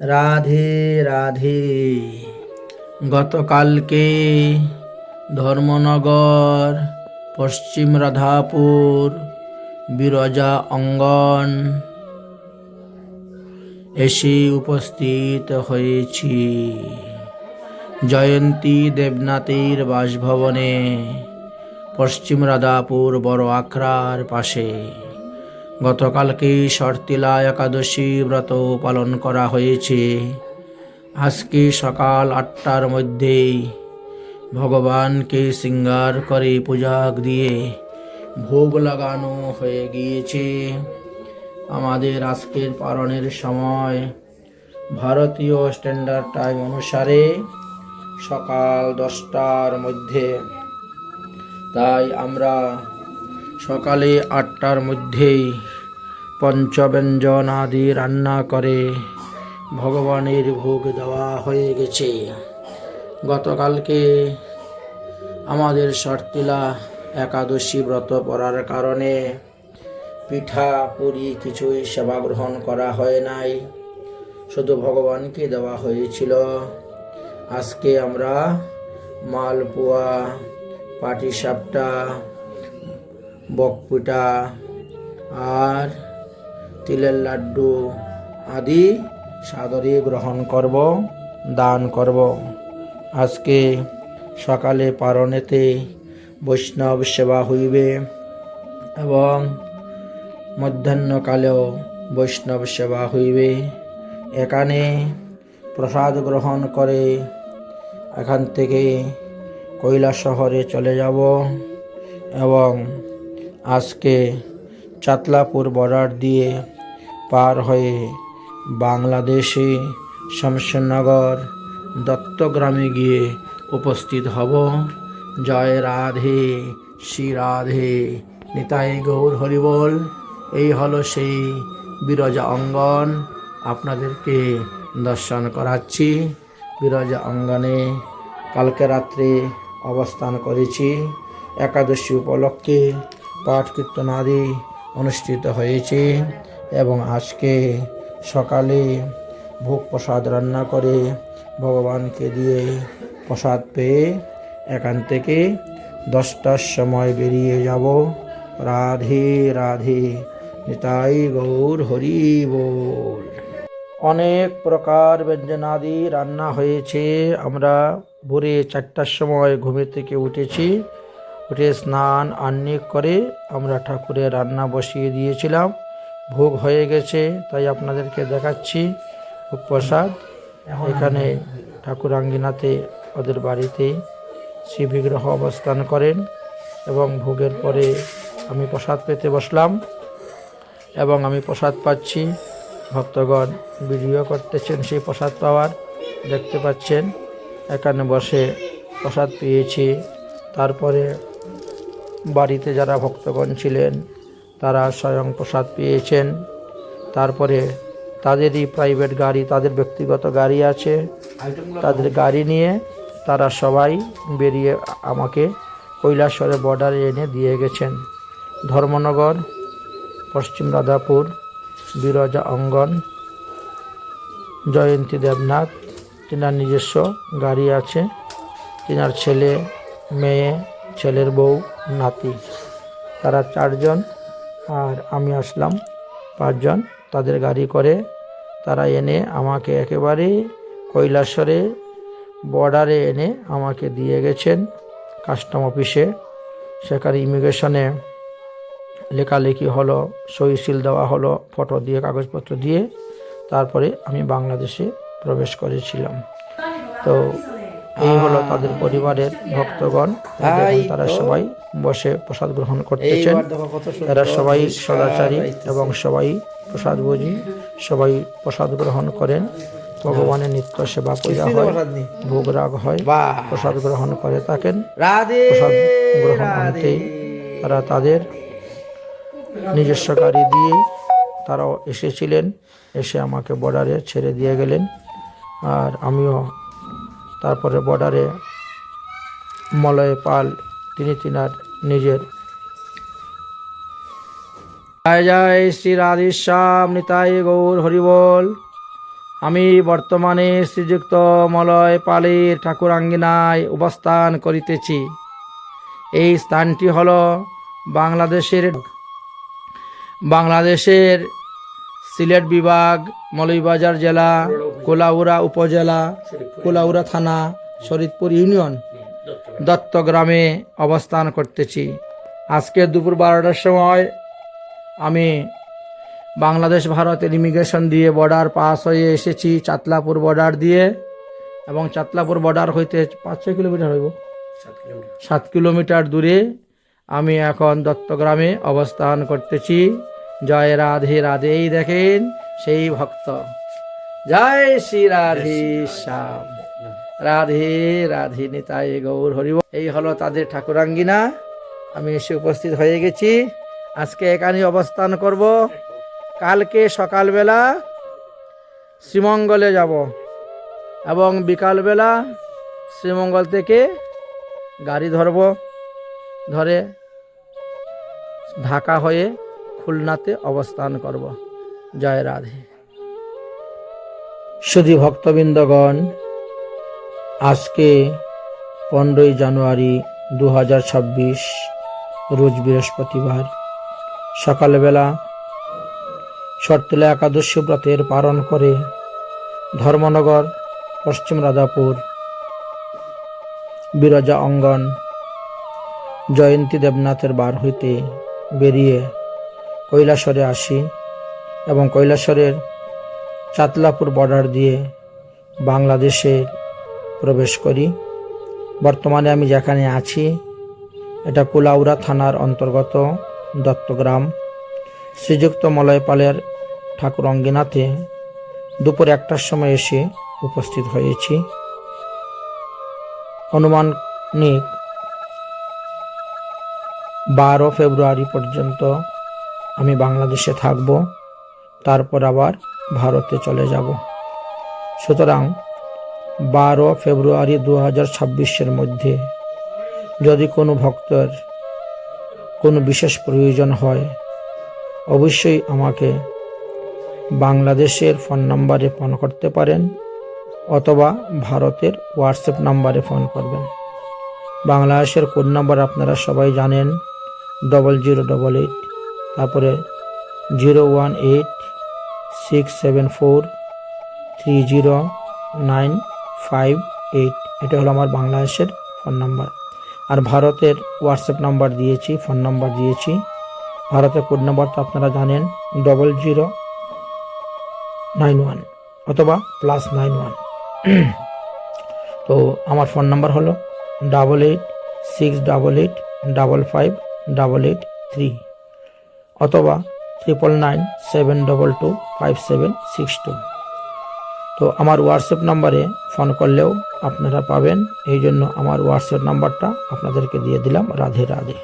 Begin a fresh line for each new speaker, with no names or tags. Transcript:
রাধে রাধে। গতকালকে ধর্মনগর পশ্চিম রাধাপুর বিরজা অঙ্গন এসে উপস্থিত হয়েছি জয়ন্তী দেবনাথের বাসভবনে পশ্চিম রাধাপুর বড় আখড়ার পাশে। গতকালকে শর্তিলা একাদশী ব্রত পালন করা হয়েছে। আজকে সকাল 8টার মধ্যেই ভগবানকে শৃঙ্গার করে পূজা দিয়ে ভোগ লাগানো হয়ে গিয়েছে। আমাদের আজকের পালনের সময় ভারতীয় স্ট্যান্ডার্ড টাইম অনুসারে সকাল 10টার মধ্যে। তাই আমরা সকালে 8টার মধ্যেই পঞ্চব্যঞ্জন আদি রান্না করে ভগবানের ভোগ দেওয়া হয়ে গেছে। গতকালকে আমাদের শর্তিলা একাদশী ব্রত পড়ার কারণে পিঠা পুরি কিছুই সেবা গ্রহণ করা হয় নাই, শুধু ভগবানকে দেওয়া হয়েছিল। আজকে আমরা মালপোয়া, পাটিসাপটা, বকপিঠা আর তিলের লাড্ডু আদি সাদরে গ্রহণ করব, দান করব। আজকে সকালে পারণেতে বৈষ্ণব সেবা হইবে এবং মধ্যাহ্নকালেও বৈষ্ণব সেবা হইবে। এখানে প্রসাদ গ্রহণ করে এখান থেকে কৈলাস শহরে চলে যাব এবং আজকে চাতলাপুর বর্ডার দিয়ে পার হয়ে বাংলাদেশে শমশেরনগর দত্তগ্রামে গিয়ে উপস্থিত হব। জয় রাধে, শ্রী রাধে, নিতাই গৌর হরিবোল। এই হলো সেই বিরজা অঙ্গন, আপনাদেরকে দর্শন করাচ্ছি। বিরজা অঙ্গনে কালকে রাত্রে অবস্থান করেছি। একাদশী উপলক্ষে পাঠ কীর্তন আদি অনুষ্ঠিত হয়েছে এবং আজকে সকালে ভোগ প্রসাদ রান্না করে ভগবানকে দিয়ে প্রসাদ পেয়ে এখান থেকে 10টার সময় বেরিয়ে যাব। রাধে রাধে, নিতাই গৌর হরি বল। অনেক প্রকার ব্যঞ্জনাদি রান্না হয়েছে। আমরা ভোরে 4টার সময় ঘুমের থেকে উঠেছি। উঠে স্নান আহ্নিক করে আমরা ঠাকুরের রান্না বসিয়ে দিয়েছিলাম। ভোগ হয়ে গেছে, তাই আপনাদেরকে দেখাচ্ছি ভোগ প্রসাদ। এখানে ঠাকুরাঙ্গিনাতে ওদের বাড়িতে শ্রী বিগ্রহ অবস্থান করেন এবং ভোগের পরে আমি প্রসাদ পেতে বসলাম এবং আমি প্রসাদ পাচ্ছি। ভক্তগণ ভিডিও করতেছেন সেই প্রসাদ পাওয়ার, দেখতে পাচ্ছেন। এখানে বসে প্রসাদ পেয়েছি। তারপরে বাড়িতে যারা ভক্তগণ ছিলেন তারা স্বয়ং প্রসাদ পেয়েছেন। তারপরে তাদেরই প্রাইভেট গাড়ি, তাদের ব্যক্তিগত গাড়ি আছে, তাদের গাড়ি নিয়ে তারা সবাই বেরিয়ে আমাকে কৈলাসহরের বর্ডারে এনে দিয়ে গেছেন। ধর্মনগর পশ্চিম রাধাপুর বিরজা অঙ্গন জয়ন্তী দেবনাথ, তিনার নিজস্ব গাড়ি আছে। তিনার ছেলে, মেয়ে, ছেলের বউ, নাতি, তারা 4 জন আর আমি আসলাম 5 জন। তাদের গাড়ি করে তারা এনে আমাকে একেবারে কৈলাসহরে বর্ডারে এনে আমাকে দিয়ে গেছেন কাস্টম অফিসে। সেখানে ইমিগ্রেশনে লেখালেখি হলো, সই সিল দেওয়া হলো, ফটো দিয়ে কাগজপত্র দিয়ে তারপরে আমি বাংলাদেশে প্রবেশ করেছিলাম। তো এই হলো তাদের পরিবারের ভক্তগণ। তারা সবাই বসে প্রসাদ গ্রহণ করতেছেন। তারা সবাই সদাচারী এবং সবাই প্রসাদ বুঝি, সবাই প্রসাদ গ্রহণ করেন। ভগবানের নিত্য সেবা পূজা হয়, ভোগ রাগ হয়, প্রসাদ গ্রহণ করে থাকেন। প্রসাদ গ্রহণ আনতেই তারা তাদের নিজস্ব গাড়ি দিয়ে তারাও এসেছিলেন, এসে আমাকে বর্ডারে ছেড়ে দিয়ে গেলেন। আর আমিও তারপরে বর্ডারে মলয় পাল, তিনি তিনার নিজের জয় জয় শ্রী রাধেশ্যাম, নিতাই গৌর হরিবোল। আমি বর্তমানে শ্রীযুক্ত মলয় পালের ঠাকুরাঙ্গিনায় অবস্থান করিতেছি। এই স্থানটি হল বাংলাদেশের সিলেট বিভাগ, মৌলভীবাজার জেলা, কোলাউড়া উপজেলা, কোলাউড়া থানা, শরীদপুর ইউনিয়ন, দত্তগ্রামে অবস্থান করতেছি। আজকে দুপুর 12টার সময় আমি বাংলাদেশ ভারতের ইমিগ্রেশন দিয়ে বর্ডার পাস হয়ে এসেছি, চাতলাপুর বর্ডার দিয়ে, এবং চাতলাপুর বর্ডার হইতে 5-6 কিলোমিটার হইব, 7 কিলোমিটার দূরে আমি এখন দত্তগ্রামে অবস্থান করতেছি। জয় রাধে রাধে। এই দেখেন সেই ভক্ত। জয় শ্রী রাধে শ্যাম, রাধে রাধে নিতাই গৌর হরি। এই হলো তাদের ঠাকুরাঙ্গিনা। আমি এসে উপস্থিত হয়ে গেছি। আজকে এখানে অবস্থান করব। কালকে সকালবেলা শ্রীমঙ্গলে যাব এবং বিকালবেলা শ্রীমঙ্গল থেকে গাড়ি ধরে ঢাকা হয়ে খুলনাতে অবস্থান করব। জয় রাধে। সুধী ভক্তবৃন্দগণ, আজকে 15ই জানুয়ারি 2026 রোজ বৃহস্পতিবার সকালবেলা শর্তলা একাদশী ব্রতের পালন করে ধর্মনগর, পশ্চিম রাজাপুর, বিরজা অঙ্গন, জয়ন্তী দেবনাথের বার হইতে বেরিয়ে কৈলাসরে আসি এবং কৈলাসরের চাতলাপুর বর্ডার দিয়ে বাংলাদেশে প্রবেশ করি। বর্তমানে আমি যেখানে আছি এটা কোলাউড়া থানার অন্তর্গত দত্তগ্রাম। শ্রীযুক্ত মলয় পালের ঠাকুরাঙ্গিনাতে দুপুর 1টার সময় এসে উপস্থিত হয়েছি। অনুমানিক 12 ফেব্রুয়ারি পর্যন্ত আমি বাংলাদেশে থাকব, তারপর আবার ভারতে চলে যাব। সুতরাং 12 ফেব্রুয়ারি 2026 মধ্যে যদি কোনো ভক্তের কোনো বিশেষ প্রয়োজন হয়, অবশ্যই আমাকে বাংলাদেশের ফোন নম্বরে ফোন করতে পারেন অথবা ভারতের হোয়াটসঅ্যাপ নম্বরে ফোন করবেন। বাংলাদেশের কোড নাম্বার আপনারা সবাই জানেন, 0088, তারপরে 01867430958। এটা হলো আমার বাংলাদেশের ফোন নাম্বার। আর ভারতের হোয়াটসঅ্যাপ নাম্বার দিয়েছি, ফোন নাম্বার দিয়েছি। ভারতের কোড নাম্বার তো আপনারা জানেন, 0091 অথবা +91। তো আমার ফোন নাম্বার হলো 8868855883 অথবা 9997225762। তো আমার হোয়াটসঅ্যাপ নাম্বারে ফোন করলেও আপনারা পাবেন। এই জন্য আমার হোয়াটসঅ্যাপ নাম্বারটা আপনাদেরকে দিয়ে দিলাম। রাধে রাধে।